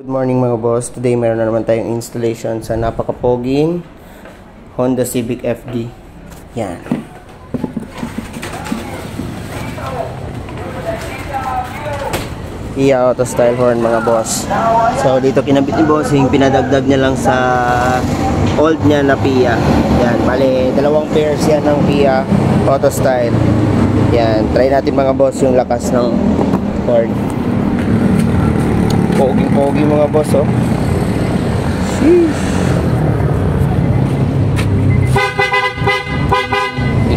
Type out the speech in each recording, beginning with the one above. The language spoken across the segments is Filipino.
Good morning mga boss. Today meron na naman tayong installation sa napakapoging Honda Civic FD. Yan. Kia auto style horn mga boss. So dito kinabit ni bossing, pinadagdag niya lang sa old niya na Kia. Yan, bale dalawang pairs yan ng Kia auto style. Yan, try natin mga boss yung lakas ng horn. Pogi mga boss, oh. Sheesh.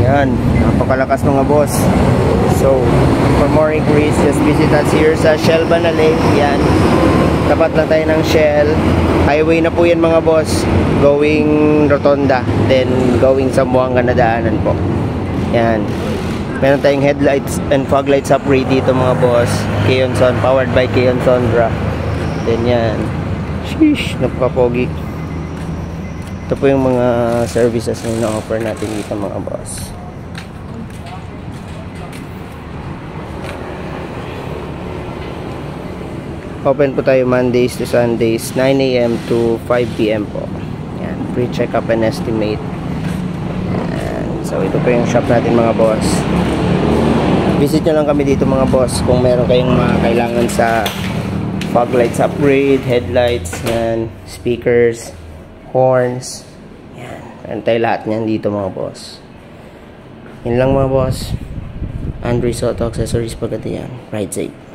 Yan, napakalakas mga boss. So, for more inquiries, just visit us here sa Shell Banale. Yan, tapat lang tayo ng Shell. Highway na po yan mga boss, going Rotonda, then going sa Buanga na daanan po. Yan, meron tayong headlights and fog lights upgrade dito mga boss. Keonson, powered by Keon Sondra. Then yan, sheesh, napakapogi. Ito po yung mga services na na-offer natin dito mga boss. Open po tayo Mondays to Sundays, 9 AM to 5 PM po. Yan, free check-up and estimate. Yan. So ito po yung shop natin mga boss. Visit nyo lang kami dito mga boss kung meron kayong mga kailangan sa fog lights upgrade, headlights, yan, speakers, horns. Yan, meron tayo lahat nyan dito mga boss. Yun lang mga boss. Andres Auto Accessories Pagadian. Ride safe.